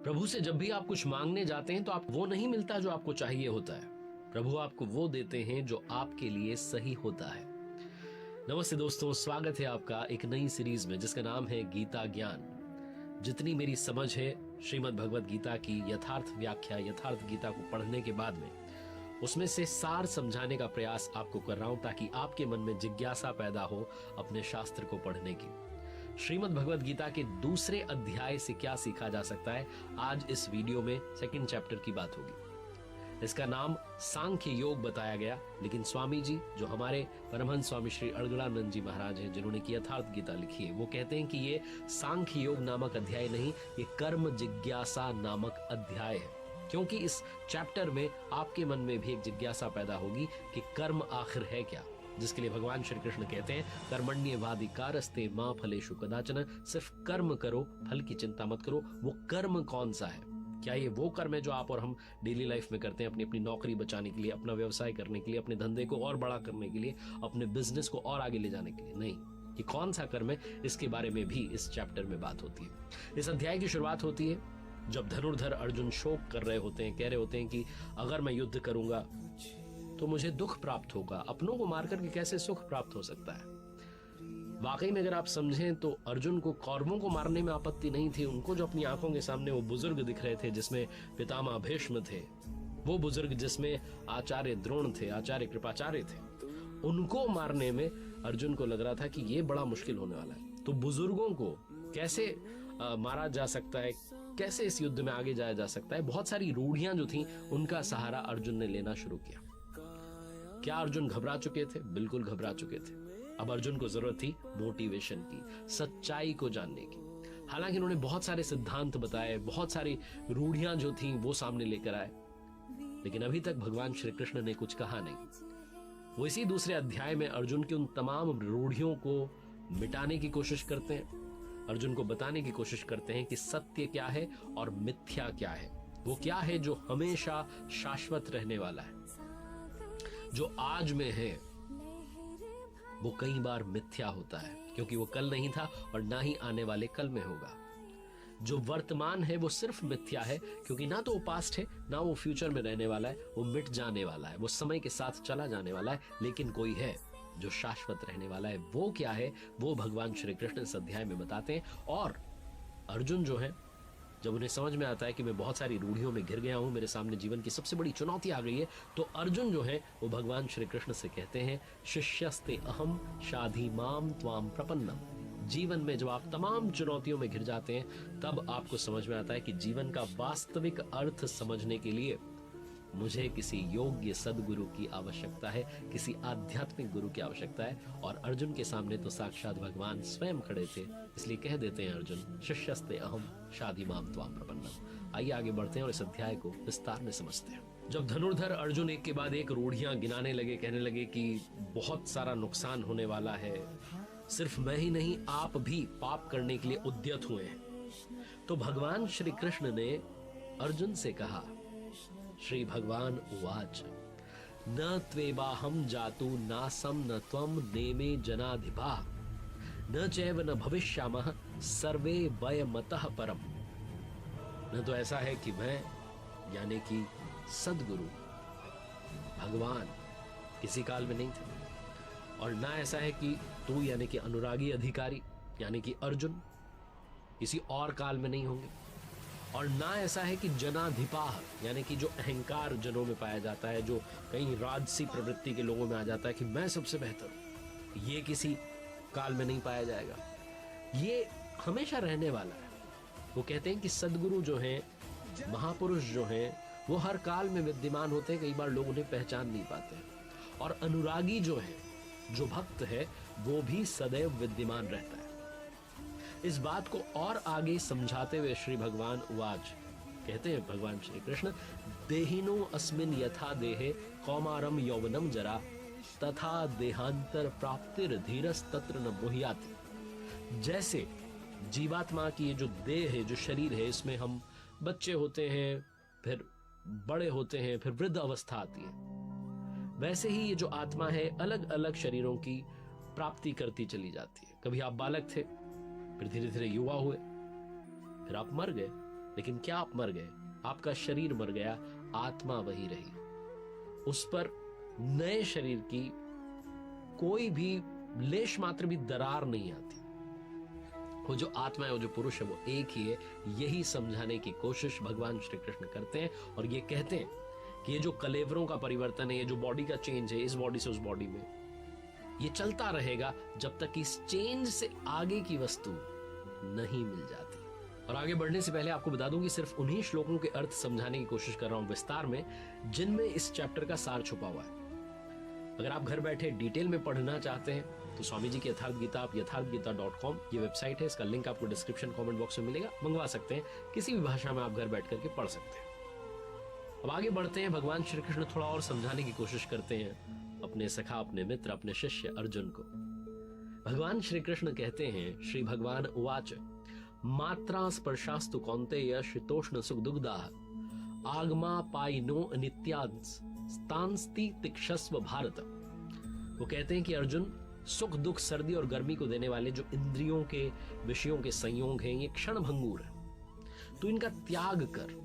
प्रभु से जब भी आप कुछ मांगने जाते हैं तो आप वो नहीं मिलता जो आपको चाहिए होता है। प्रभु आपको वो देते हैं जो आपके लिए सही होता है। नमस्ते दोस्तों, स्वागत है आपका एक नई सीरीज में जिसका नाम है गीता ज्ञान। जितनी मेरी समझ है श्रीमद् भगवत गीता की यथार्थ व्याख्या, यथार्थ गीता को पढ़ने के बाद में उसमें से सार समझाने का प्रयास आपको कर रहा हूं, ताकि आपके मन में जिज्ञासा पैदा हो अपने शास्त्र को पढ़ने की। श्रीमद् भगवत गीता के दूसरे अध्याय से क्या सीखा जा सकता है, आज इस वीडियो में सेकंड चैप्टर की बात होगी। इसका नाम सांख्य योग बताया गया, लेकिन स्वामी जी जो हमारे परमहंस स्वामी श्री अड़गड़ानंद जी महाराज हैं, जिन्होंने की यथार्थ गीता लिखी है, वो कहते हैं कि ये सांख्य योग नामक अध्याय नहीं, ये कर्म जिज्ञासा नामक अध्याय है। क्योंकि इस चैप्टर में आपके मन में भी एक जिज्ञासा पैदा होगी कि कर्म आखिर है क्या, जिसके लिए भगवान श्री कृष्ण कहते हैं कर्मण्येवाधिकारस्ते मां फलेषु कदाचन, सिर्फ कर्म करो, फल की चिंता मत करो। वो कर्म कौन सा है? क्या ये वो कर्म है जो आप और हम डेली लाइफ में करते हैं, अपनी अपनी नौकरी बचाने के लिए, अपना व्यवसाय करने के लिए, अपने धंधे को और बड़ा करने के लिए, अपने बिजनेस को और आगे ले जाने के लिए? नहीं, ये कौन सा कर्म है, इसके बारे में भी इस चैप्टर में बात होती है। इस अध्याय की शुरुआत होती है जब धनुर्धर अर्जुन शोक कर रहे होते हैं, कह रहे होते हैं कि अगर मैं युद्ध करूंगा तो मुझे दुख प्राप्त होगा, अपनों को मारकर के कैसे सुख प्राप्त हो सकता है। वाकई में अगर आप समझें तो अर्जुन को कौरवों को मारने में आपत्ति नहीं थी। उनको जो अपनी आंखों के सामने वो बुजुर्ग दिख रहे थे, जिसमें पितामह भीष्म थे, वो बुजुर्ग जिसमें आचार्य द्रोण थे, आचार्य कृपाचार्य थे, उनको मारने में अर्जुन को लग रहा था कि ये बड़ा मुश्किल होने वाला है। तो बुजुर्गों को कैसे मारा जा सकता है, कैसे इस युद्ध में आगे जाया जा सकता है, बहुत सारी रूढ़ियां जो थी उनका सहारा अर्जुन ने लेना शुरू किया। क्या अर्जुन घबरा चुके थे? बिल्कुल घबरा चुके थे। अब अर्जुन को जरूरत थी मोटिवेशन की, सच्चाई को जानने की। हालांकि उन्होंने बहुत सारे सिद्धांत बताए, बहुत सारी रूढ़ियां जो थी वो सामने लेकर आए, लेकिन अभी तक भगवान श्री कृष्ण ने कुछ कहा नहीं। वो इसी दूसरे अध्याय में अर्जुन की उन तमाम रूढ़ियों को मिटाने की कोशिश करते हैं, अर्जुन को बताने की कोशिश करते हैं कि सत्य क्या है और मिथ्या क्या है। वो क्या है जो हमेशा शाश्वत रहने वाला है, जो आज में है वो कई बार मिथ्या होता है, क्योंकि वो कल नहीं था और ना ही आने वाले कल में होगा। जो वर्तमान है वो सिर्फ मिथ्या है, क्योंकि ना तो वो पास्ट है, ना वो फ्यूचर में रहने वाला है, वो मिट जाने वाला है, वो समय के साथ चला जाने वाला है। लेकिन कोई है जो शाश्वत रहने वाला है। वो क्या है, वो भगवान श्री कृष्ण इस अध्याय में बताते हैं। और अर्जुन जो है, जब उन्हें समझ में आता है कि मैं बहुत सारी रूढ़ियों में घिर गया हूं, मेरे सामने जीवन की सबसे बड़ी चुनौती आ गई है, तो अर्जुन जो है वो भगवान श्री कृष्ण से कहते हैं शिष्यस्ते अहम शाधि माम त्वाम प्रपन्नम। जीवन में जब आप तमाम चुनौतियों में घिर जाते हैं, तब आपको समझ में आता है कि जीवन का वास्तविक अर्थ समझने के लिए मुझे किसी योग्य सदगुरु की आवश्यकता है, किसी आध्यात्मिक गुरु की आवश्यकता है। और अर्जुन के सामने तो साक्षात भगवान स्वयं खड़े थे, इसलिए कह देते हैं अर्जुन शिष्यस्ते अहम शाधि माम त्वाम प्रपन्नम। आइए आगे बढ़ते हैं और इस अध्याय को विस्तार में समझते हैं। जब धनुर्धर अर्जुन एक के बाद एक रूढ़ियां गिनाने लगे, कहने लगे कि बहुत सारा नुकसान होने वाला है, सिर्फ मैं ही नहीं आप भी पाप करने के लिए उद्यत हुए हैं, तो भगवान श्री कृष्ण ने अर्जुन से कहा, श्री भगवान उवाच न त्वेवाहम जातु नासम न त्वम नेमे जनाधिपा न चैव न भविष्यामः सर्वे वयमतः परम। न तो ऐसा है कि मैं यानी कि सदगुरु भगवान किसी काल में नहीं थे, और ना ऐसा है कि तू यानी कि अनुरागी अधिकारी यानी कि अर्जुन किसी और काल में नहीं होंगे, और ना ऐसा है कि जनाधिपाह यानी कि जो अहंकार जनों में पाया जाता है, जो कहीं राजसी प्रवृत्ति के लोगों में आ जाता है कि मैं सबसे बेहतर हूं, ये किसी काल में नहीं पाया जाएगा, ये हमेशा रहने वाला है। वो कहते हैं कि सदगुरु जो हैं, महापुरुष जो हैं, वो हर काल में विद्यमान होते हैं, कई बार लोग उन्हें पहचान नहीं पाते हैं। और अनुरागी जो है, जो भक्त है, वो भी सदैव विद्यमान रहता है। इस बात को और आगे समझाते हुए श्री भगवान उवाच कहते हैं भगवान श्री कृष्ण, देहिनो अस्मिन यथा देहे कौमारम यौवनम जरा तथा देहांतर प्राप्तिर धीरस तत्र न मुह्याति। जैसे जीवात्मा की ये जो देह है, जो शरीर है, इसमें हम बच्चे होते हैं, फिर बड़े होते हैं, फिर वृद्ध अवस्था आती है, वैसे ही ये जो आत्मा है अलग अलग शरीरों की प्राप्ति करती चली जाती है। कभी आप बालक थे, फिर धीरे धीरे युवा हुए, फिर आप मर गए, लेकिन क्या आप मर गए? आपका शरीर मर गया, आत्मा वही रही। उस पर नए शरीर की कोई भी लेश मात्र भी दरार नहीं आती। वो जो आत्मा है, वो जो पुरुष है, वो एक ही है। यही समझाने की कोशिश भगवान श्री कृष्ण करते हैं और ये कहते हैं कि ये जो कलेवरों का परिवर्तन है, ये जो बॉडी का चेंज है, इस बॉडी से उस बॉडी में, ये चलता रहेगा जब तक इस चेंज से आगे की वस्तु नहीं मिल जाती। और आगे बढ़ने से पहले आपको बता दूं कि सिर्फ उन्हीं श्लोकों के अर्थ समझाने की कोशिश कर रहा हूं विस्तार में, जिनमें इस चैप्टर का सार छुपा हुआ है। अगर आप घर बैठे डिटेल में पढ़ना चाहते हैं तो स्वामी जी की यथार्थ गीता, आप यथार्थगीता.com ये वेबसाइट है, इसका लिंक आपको डिस्क्रिप्शन कमेंट बॉक्स में मिलेगा, मंगवा सकते हैं। किसी भी भाषा में आप घर बैठ करके पढ़ सकते हैं। अब आगे बढ़ते हैं। भगवान श्री कृष्ण थोड़ा और समझाने की कोशिश करते हैं अपने सखा, अपने मित्र, अपने शिष्य अर्जुन को। भगवान श्री कृष्ण कहते हैं, श्री भगवान उवाच मात्रा स्पर्शास्तु कौन्तेय शीतोष्ण सुख दुग्धाः आगमा पायिनो अनित्यास्तांस्ति तिक्षस्व भारत। वो कहते हैं कि अर्जुन, सुख दुख सर्दी और गर्मी को देने वाले जो इंद्रियों के विषयों के संयोग हैं, ये क्षण भंगुर है, तो इनका त्याग कर।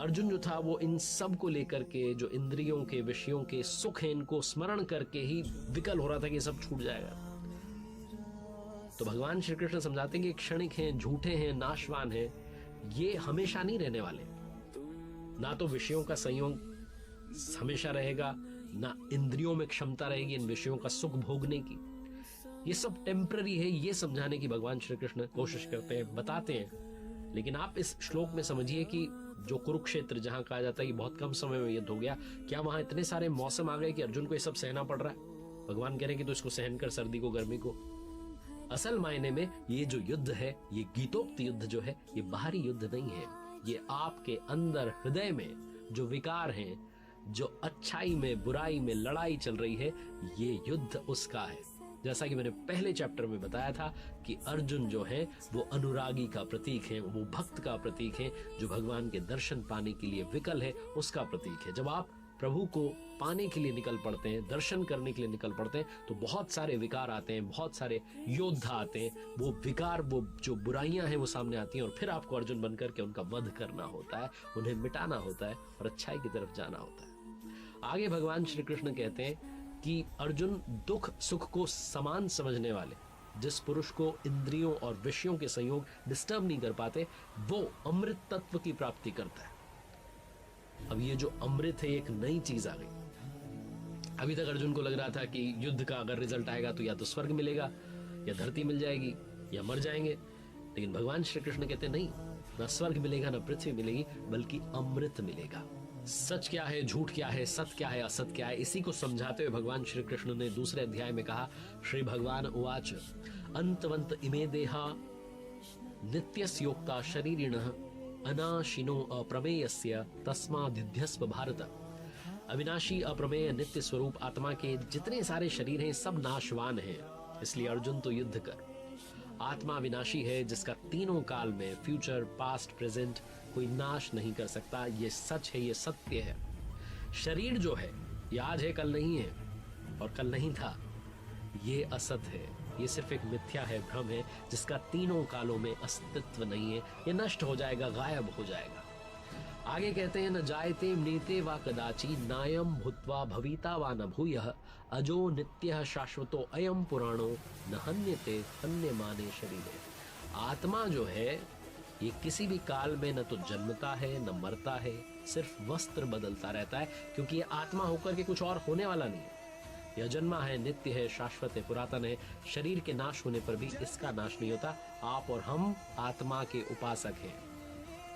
अर्जुन जो था वो इन सब को लेकर के, जो इंद्रियों के विषयों के सुख हैं, इनको स्मरण करके ही विकल हो रहा था कि सब छूट जाएगा। तो भगवान श्री कृष्ण समझाते हैं कि क्षणिक हैं, झूठे हैं, नाशवान हैं, ये हमेशा नहीं रहने वाले। ना तो विषयों का संयोग हमेशा रहेगा, ना इंद्रियों में क्षमता रहेगी इन विषयों का सुख भोगने की। ये सब टेम्पररी है, ये समझाने की भगवान श्री कृष्ण कोशिश करते हैं, बताते हैं। लेकिन आप इस श्लोक में समझिए कि जो कुरुक्षेत्र, जहां कहा जाता है कि बहुत कम समय में युद्ध हो गया, क्या वहां इतने सारे मौसम आ गए कि अर्जुन को ये सब सहना पड़ रहा है? भगवान कह रहे हैं कि तो इसको सहन कर, सर्दी को, गर्मी को। असल मायने में ये जो युद्ध है, ये गीतोक्त युद्ध जो है, ये बाहरी युद्ध नहीं है। ये आपके अंदर हृदय में जो विकार हैं, जो अच्छाई में बुराई में लड़ाई चल रही है, ये युद्ध उसका है। जैसा कि मैंने पहले चैप्टर में बताया था कि अर्जुन जो है वो अनुरागी का प्रतीक है, वो भक्त का प्रतीक है, जो भगवान के दर्शन पाने के लिए विकल है, उसका प्रतीक है। जब आप प्रभु को पाने के लिए निकल पड़ते हैं, दर्शन करने के लिए निकल पड़ते हैं, तो बहुत सारे विकार आते हैं, बहुत सारे योद्धा आते हैं। वो विकार, वो जो बुराइयां हैं, वो सामने आती हैं और फिर आपको अर्जुन बनकर के उनका वध करना होता है, उन्हें मिटाना होता है और अच्छाई की तरफ जाना होता है। आगे भगवान श्री कृष्ण कहते हैं कि अर्जुन, दुख सुख को समान समझने वाले, जिस पुरुष को इंद्रियों और विषयों के संयोग डिस्टर्ब नहीं कर पाते, वो अमृत तत्व की प्राप्ति करता है। अब ये जो अमृत है, एक नई चीज आ गई। अभी तक अर्जुन को लग रहा था कि युद्ध का अगर रिजल्ट आएगा तो या तो स्वर्ग मिलेगा, या धरती मिल जाएगी, या मर जाएंगे। लेकिन भगवान श्री कृष्ण कहते नहीं, ना स्वर्ग मिलेगा, ना पृथ्वी मिलेगी, बल्कि अमृत मिलेगा। सच क्या है, झूठ क्या है, सत्य क्या है, असत्य क्या है, इसी को समझाते हुए भगवान श्री कृष्ण ने दूसरे अध्याय में कहा, श्री भगवान उवाच अंतवंत इमे देहा नित्यस्य योक्ता शरीरिणः अनाशिनो अप्रमेयस्य तस्मादिध्यस्व भारत। अविनाशी, अप्रमेय, नित्य स्वरूप आत्मा के जितने सारे शरीर हैं, सब नाशवान हैं। इसलिए अर्जुन तो युद्ध कर। आत्मा विनाशी है, जिसका तीनों काल में, फ्यूचर, पास्ट, प्रेजेंट, कोई नाश नहीं कर सकता। ये सच है, ये सत्य है। शरीर जो है, ये आज है, कल नहीं है, और कल नहीं था। ये असत है, ये सिर्फ एक मिथ्या है, भ्रम है, जिसका तीनों कालों में अस्तित्व नहीं है। ये नष्ट हो जाएगा, गायब हो जाएगा। आगे कहते हैं, न जायते म्रियते वा कदाचि नायम भूत्वा भविता वा न भूयः अजो नित्यः शाश्वतो अयम पुराणो न हन्यते हन्यमाने शरीरे। आत्मा जो है, ये किसी भी काल में न तो जन्मता है, न मरता है, सिर्फ वस्त्र बदलता रहता है, क्योंकि ये आत्मा होकर के कुछ और होने वाला नहीं है। यह जन्मा है, नित्य है, शाश्वत है, पुरातन है। शरीर के नाश होने पर भी इसका नाश नहीं होता। आप और हम आत्मा के उपासक हैं।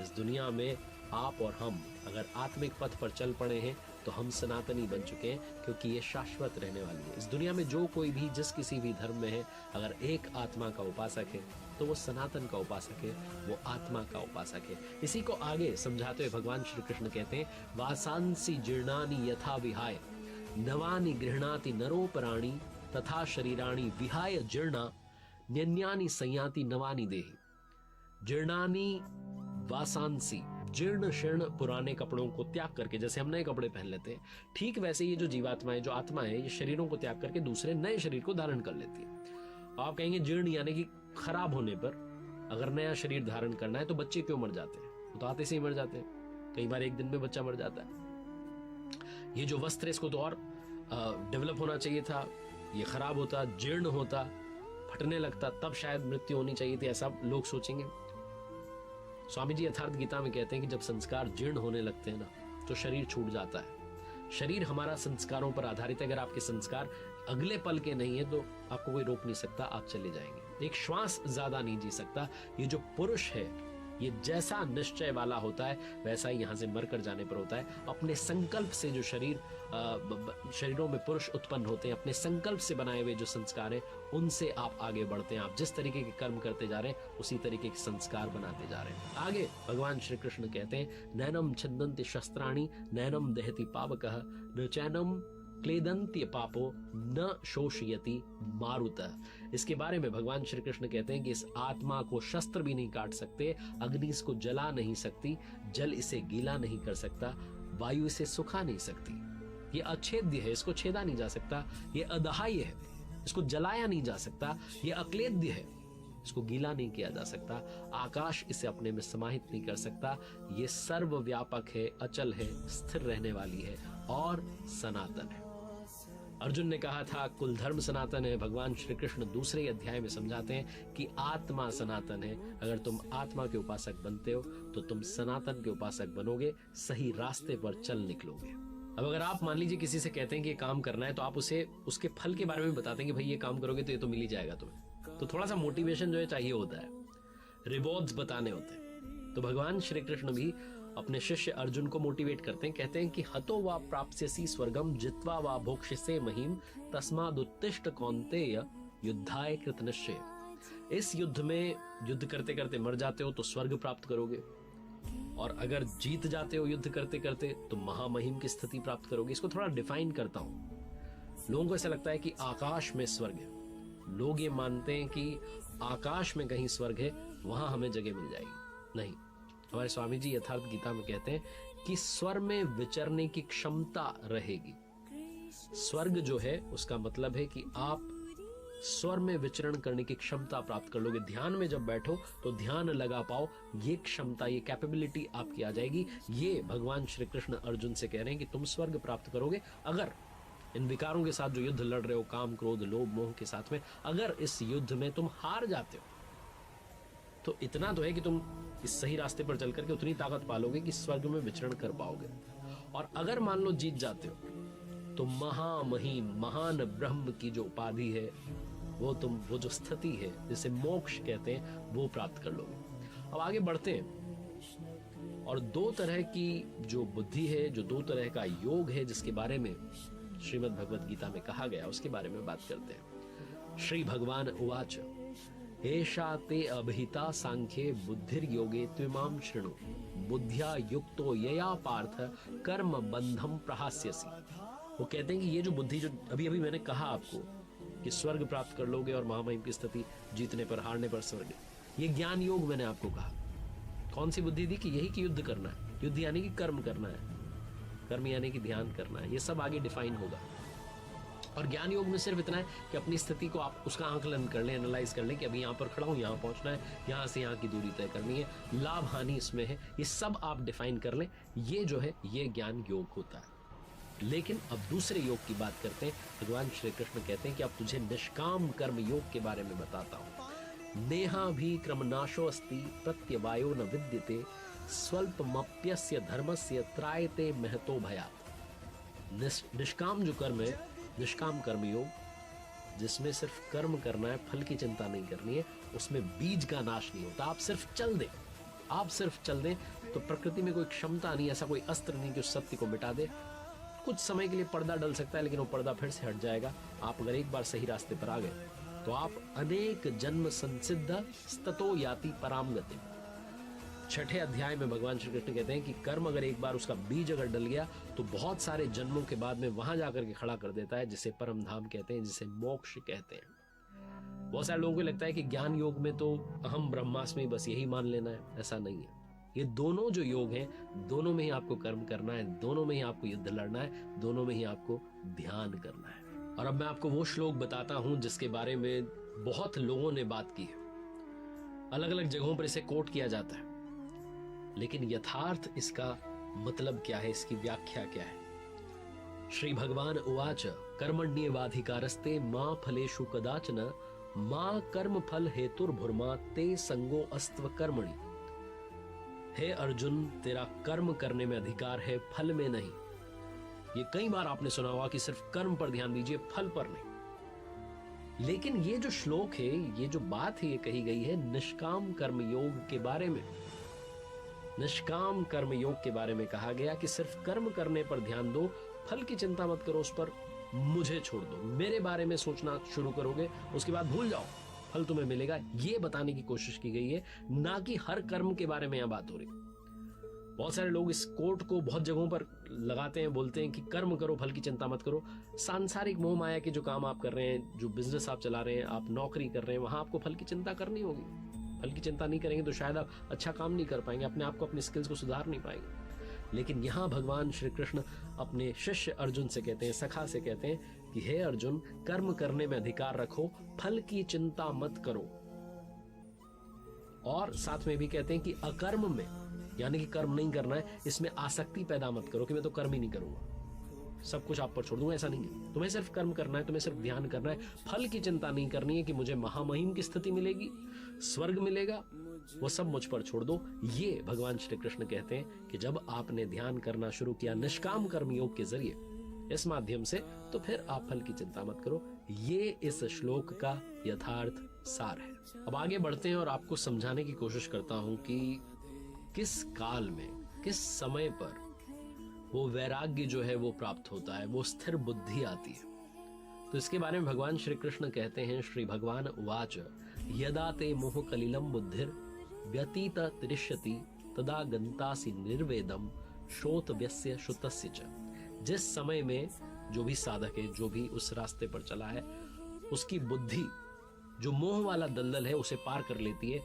इस दुनिया में आप और हम अगर आत्मिक पथ पर चल पड़े हैं तो हम सनातनी बन चुके हैं, क्योंकि ये शाश्वत रहने वाली है। इस दुनिया में जो कोई भी जिस किसी भी धर्म में है, अगर एक आत्मा का उपासक है तो वो सनातन का उपासक है, वो आत्मा का उपासक है। इसी को आगे समझाते हुए भगवान श्री कृष्ण कहते हैं, वासांसी जीर्णानि यथा विहाय नवानि गृह्णाति नरोपराणि तथा शरीराणि विहाय जीर्णा न्यन्यानि संयाति नवानि देहि। जीर्णानि वासांसी, जीर्ण शीर्ण पुराने कपड़ों को त्याग करके, जैसे हम नए कपड़े पहन लेते हैं, ठीक वैसे ये जो जीवात्मा है, जो आत्मा है, ये शरीरों को त्याग करके दूसरे नए शरीर को धारण कर लेती है। आप कहेंगे जीर्ण यानी कि खराब होने पर, अगर नया शरीर धारण करना है तो बच्चे क्यों मर जाते हैं? वो तो आते से ही मर जाते हैं, कई बार एक दिन में बच्चा मर जाता है। ये जो वस्त्र है इसको तो और डेवलप होना चाहिए था, ये खराब होता, जीर्ण होता, फटने लगता, तब शायद मृत्यु होनी चाहिए थी, ऐसा लोग सोचेंगे। स्वामी जी यथार्थ गीता में कहते हैं कि जब संस्कार जीर्ण होने लगते हैं ना तो शरीर छूट जाता है। शरीर हमारा संस्कारों पर आधारित है। अगर आपके संस्कार अगले पल के नहीं है तो आपको कोई रोक नहीं सकता, आप चले जाएंगे। एक श्वास ज्यादा नहीं जी सकता। ये जो पुरुष है ये जैसा निश्चय वाला होता है वैसा ही यहां से मरकर जाने पर होता है। अपने संकल्प से जो शरीरों में पुरुष उत्पन्न होते हैं, अपने संकल्प से बनाए हुए जो संस्कार है उनसे आप आगे बढ़ते हैं। आप जिस तरीके के कर्म करते जा रहे हैं उसी तरीके के संस्कार बनाते जा रहे हैं। आगे भगवान श्री कृष्ण कहते हैं, नैनम छन्दन्ति शस्त्राणि नैनम दहति पावकः न चैनम क्लेदन्त्य पापो न शोषयति मारुतः। इसके बारे में भगवान श्री कृष्ण कहते हैं कि इस आत्मा को शस्त्र भी नहीं काट सकते, अग्नि इसको जला नहीं सकती, जल इसे गीला नहीं कर सकता, वायु इसे सुखा नहीं सकती। ये अछेद्य है, इसको छेदा नहीं जा सकता। ये अदहाय है, इसको जलाया नहीं जा सकता। ये अक्लेद्य है, इसको गीला नहीं किया जा सकता। आकाश इसे अपने में समाहित नहीं कर सकता। ये सर्वव्यापक है, अचल है, स्थिर रहने वाली है और सनातन है। अर्जुन ने कहा था कुल धर्म सनातन है। भगवान श्री कृष्ण दूसरे अध्याय में समझाते हैं कि आत्मा सनातन है। अगर तुम आत्मा के उपासक बनते हो तो तुम सनातन के उपासक बनोगे, सही रास्ते पर चल निकलोगे। अब अगर आप मान लीजिए किसी से कहते हैं कि ये काम करना है तो आप उसे उसके फल के बारे में बताते हैं कि भाई ये काम करोगे तो ये तो मिल ही जाएगा तुम्हें, तो थोड़ा सा मोटिवेशन जो है चाहिए होता है, रिवॉर्ड्स बताने होते हैं। तो भगवान श्री कृष्ण भी अपने शिष्य अर्जुन को मोटिवेट करते हैं, कहते हैं कि हतो वा प्राप्स्यसि स्वर्गम जित्वा वा भोक्ष्यसे महीम तस्मादुत्तिष्ठ कौन्तेय युद्धाय कृतनिश्चय। इस युद्ध में युद्ध करते करते मर जाते हो तो स्वर्ग प्राप्त करोगे, और अगर जीत जाते हो युद्ध करते करते तो महामहिम की स्थिति प्राप्त करोगे। इसको थोड़ा डिफाइन करता हूं। लोगों को ऐसा लगता है कि आकाश में स्वर्ग है। लोग ये मानते हैं कि आकाश में कहीं स्वर्ग है, वहां हमें जगह मिल जाएगी। नहीं, हमारे स्वामी जी यथार्थ गीता में कहते हैं कि स्वर्ग में विचरने की क्षमता रहेगी। स्वर्ग जो है उसका मतलब है कि आप स्वर्ग में विचरण करने की क्षमता प्राप्त कर लोगे। ध्यान में जब बैठो तो ध्यान लगा पाओ, ये क्षमता, ये कैपेबिलिटी आपकी आ जाएगी। ये भगवान श्री कृष्ण अर्जुन से कह रहे हैं कि तुम स्वर्ग प्राप्त करोगे अगर इन विकारों के साथ जो युद्ध लड़ रहे हो, काम क्रोध लोभ मोह के साथ में, अगर इस युद्ध में तुम हार जाते हो तो इतना तो है कि तुम इस सही रास्ते पर चल करके उतनी ताकत पालोगे कि स्वर्ग में विचरण कर पाओगे। और अगर मान लो जीत जाते हो तो महामहिम महान ब्रह्म की जो उपाधि है वो जो स्थिति है जिसे मोक्ष कहते हैं वो प्राप्त कर लोगे। अब आगे बढ़ते हैं और दो तरह की जो बुद्धि है, जो दो तरह का योग है जिसके बारे में श्रीमद् भगवद गीता में कहा गया, उसके बारे में बात करते हैं। श्री भगवान उवाच एषा ते अभिहिता सांख्ये बुद्धिर्योगे त्विमां शृणु बुद्ध्या युक्तो यया पार्थ कर्म बंधम प्रहास्यसि। वो कहते हैं कि ये जो बुद्धि, जो अभी अभी मैंने कहा आपको कि स्वर्ग प्राप्त कर लोगे और महामहिम की स्थिति, जीतने पर हारने पर स्वर्ग, ये ज्ञान योग मैंने आपको कहा। कौन सी बुद्धि दी? कि यही कि युद्ध करना है। युद्ध यानी कि कर्म करना है, कर्म यानी कि ध्यान करना है। ये सब आगे डिफाइन होगा। और ज्ञान योग में सिर्फ इतना है कि अपनी स्थिति को आप उसका आंकलन कर लें, एनालाइज कर लें कि अभी यहाँ पर खड़ा हूँ, यहाँ पहुंचना है, यहाँ से यहाँ की दूरी तय करनी है, लाभ हानि इसमें है, ये सब आप डिफाइन कर लें। ये जो है ये ज्ञान योग होता है। लेकिन अब दूसरे योग की बात करते हैं। भगवान श्री कृष्ण कहते हैं कि अब तुझे निष्काम कर्म योग के बारे में बताता हूँ। नेहा भी क्रमनाशो अस्ति प्रत्यवायो न विद्यते स्वल्पमप्यस्य धर्मस्य त्रायते महतो भयात्। निष्काम जो कर्म है, निष्काम कर्म योग, जिसमें सिर्फ कर्म करना है, फल की चिंता नहीं करनी है, उसमें बीज का नाश नहीं होता। आप सिर्फ चल दें, आप सिर्फ चल दें तो प्रकृति में कोई क्षमता नहीं, ऐसा कोई अस्त्र नहीं कि उस सत्य को मिटा दे। कुछ समय के लिए पर्दा डल सकता है लेकिन वो पर्दा फिर से हट जाएगा। आप अगर एक बार सही रास्ते पर आ गए तो आप अनेक जन्म संसिद्ध स्ततो याति पराम गति। छठे अध्याय में भगवान श्री कृष्ण कहते हैं कि कर्म अगर एक बार उसका बीज अगर डल गया तो बहुत सारे जन्मों के बाद में वहां जाकर के खड़ा कर देता है, जिसे परम धाम कहते हैं, जिसे मोक्ष कहते हैं। बहुत सारे लोगों को लगता है कि ज्ञान योग में तो अहम ब्रह्मास्मि बस यही मान लेना है, ऐसा नहीं है। ये दोनों जो योग हैं, दोनों में ही आपको कर्म करना है, दोनों में ही आपको युद्ध लड़ना है, दोनों में ही आपको ध्यान करना है। और अब मैं आपको वो श्लोक बताता हूं जिसके बारे में बहुत लोगों ने बात की है। अलग अलग जगहों पर इसे कोट किया जाता है, लेकिन यथार्थ इसका मतलब क्या है, इसकी व्याख्या क्या है? श्री भगवान उवाच कर्मण्येवाधिकारस्ते मा फलेषु कदाचन मां कर्म फल हेतुर्भुर्मा ते संगो अस्त्व कर्मणि। हे अर्जुन, तेरा कर्म करने में अधिकार है, फल में नहीं। ये कई बार आपने सुना होगा कि सिर्फ कर्म पर ध्यान दीजिए, फल पर नहीं। लेकिन ये जो श्लोक है, ये जो बात है, ये कही गई है निष्काम कर्म योग के बारे में। निष्काम कर्म योग के बारे में कहा गया कि सिर्फ कर्म करने पर ध्यान दो, फल की चिंता मत करो, उस पर मुझे छोड़ दो। मेरे बारे में सोचना शुरू करोगे, उसके बाद भूल जाओ, फल तुम्हें मिलेगा। ये बताने की कोशिश की गई है, ना कि हर कर्म के बारे में यह बात हो रही। बहुत सारे लोग इस कोट को बहुत जगहों पर लगाते हैं, बोलते हैं कि कर्म करो, फल की चिंता मत करो। सांसारिक मोह माया के जो काम आप कर रहे हैं, जो बिजनेस आप चला रहे हैं, आप नौकरी कर रहे हैं, वहां आपको फल की चिंता करनी होगी। फल की चिंता नहीं करेंगे तो शायद आप अच्छा काम नहीं कर पाएंगे, अपने आप को, अपनी स्किल्स को सुधार नहीं पाएंगे। लेकिन यहां भगवान श्री कृष्ण अपने शिष्य अर्जुन से कहते हैं, सखा से कहते हैं कि हे अर्जुन, कर्म करने में अधिकार रखो, फल की चिंता मत करो। और साथ में भी कहते हैं कि अकर्म में, यानी कि कर्म नहीं करना है, इसमें आसक्ति पैदा मत करो कि मैं तो कर्म ही नहीं करूंगा, सब कुछ आप पर छोड़ दूंगा। ऐसा नहीं है, तुम्हें सिर्फ कर्म करना है, तुम्हें सिर्फ ध्यान करना है। फल की चिंता नहीं करनी है कि मुझे महामहिम की स्थिति मिलेगी, स्वर्ग मिलेगा, वो सब मुझ पर छोड़ दो। ये भगवान श्री कृष्ण कहते हैं कि जब आपने ध्यान करना शुरू किया निष्काम कर्म योग के जरिए, इस माध्यम से, तो फिर आप फल की चिंता मत करो। ये इस श्लोक का यथार्थ सार है। अब आगे बढ़ते हैं और आपको समझाने की कोशिश करता हूं कि किस काल में, किस समय पर वो वैराग्य जो है वो प्राप्त होता है, वो स्थिर बुद्धि आती है। तो इसके बारे में भगवान श्री कृष्ण कहते हैं, श्री भगवान उवाच यदा ते मोह कलिलम बुद्धिर व्यतीत त्रिष्यति तदा गंतासि निर्वेदम शोत व्यस्य शुतस्य च। जिस समय में जो भी साधक है, जो भी उस रास्ते पर चला है, उसकी बुद्धि जो मोह वाला दलदल है उसे पार कर लेती है,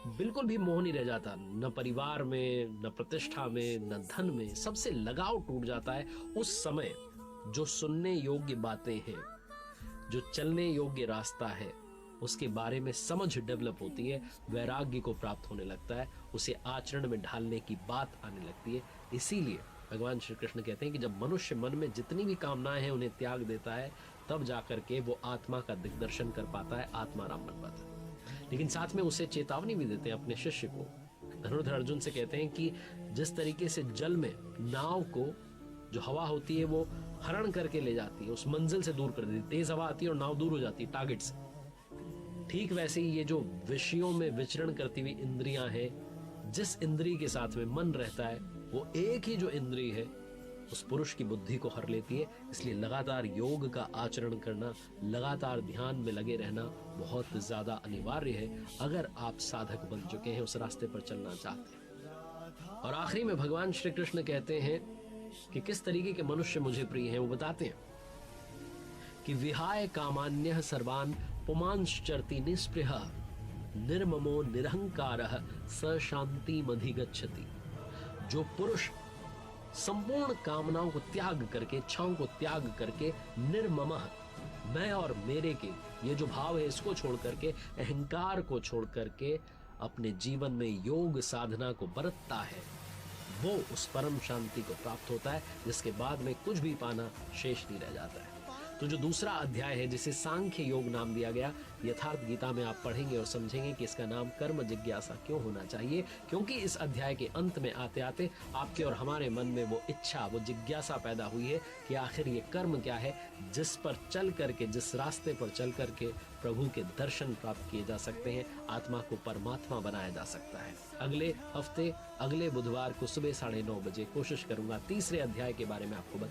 बिल्कुल भी मोह नहीं रह जाता, न परिवार में, न प्रतिष्ठा में, न धन में, सबसे लगाव टूट जाता है। उस समय जो सुनने योग्य बातें हैं, जो चलने योग्य रास्ता है, उसके बारे में समझ डेवलप होती है, वैराग्य को प्राप्त होने लगता है, उसे आचरण में ढालने की बात आने लगती है। इसीलिए भगवान श्री कृष्ण कहते हैं कि जब मनुष्य मन में जितनी भी कामनाएं हैं उन्हें त्याग देता है, तब जाकर के वो आत्मा का दिग्दर्शन कर पाता है, आत्माराम बन पाता है। लेकिन साथ में उसे चेतावनी भी देते हैं अपने शिष्य को। धनुर्धर अर्जुन से कहते हैं कि जिस तरीके से जल में नाव को जो हवा होती है वो हरण करके ले जाती है, उस मंजिल से दूर कर देती है, तेज हवा आती है और नाव दूर हो जाती है टारगेट से, ठीक वैसे ही ये जो विषयों में विचरण करती हुई इंद्रियां हैं, जिस इंद्री के साथ में मन रहता है, वो एक ही जो इंद्री है उस पुरुष की बुद्धि को हर लेती है। इसलिए लगातार योग का आचरण करना, लगातार ध्यान में लगे रहना बहुत ज्यादा अनिवार्य है, अगर आप साधक बन चुके हैं, उस रास्ते पर चलना चाहते हैं। और आखिरी में भगवान श्री कृष्ण कहते हैं कि किस तरीके के मनुष्य मुझे प्रिय हैं। वो बताते हैं कि विहाय कामान्यः सर्वान् पुमांश्चरति निस्पृह निर्ममो निरहंकारः स शान्तिमधिगच्छति। जो पुरुष संपूर्ण कामनाओं को त्याग करके, इच्छाओं को त्याग करके, निर्ममः, मैं और मेरे के ये जो भाव है इसको छोड़ करके, अहंकार को छोड़ करके अपने जीवन में योग साधना को बरतता है, वो उस परम शांति को प्राप्त होता है, जिसके बाद में कुछ भी पाना शेष नहीं रह जाता है। तो जो दूसरा अध्याय है, जिसे सांख्य योग नाम दिया गया, यथार्थ गीता में आप पढ़ेंगे और समझेंगे कि इसका नाम कर्म जिज्ञासा क्यों होना चाहिए। क्योंकि इस अध्याय के अंत में आते आते आपके और हमारे मन में वो इच्छा, वो जिज्ञासा पैदा हुई है कि आखिर ये कर्म क्या है, जिस पर चल करके, जिस रास्ते पर चल करके प्रभु के दर्शन प्राप्त किए जा सकते हैं, आत्मा को परमात्मा बनाया जा सकता है। अगले हफ्ते, अगले बुधवार को सुबह 9:30 बजे कोशिश करूंगा तीसरे अध्याय के बारे में आपको बता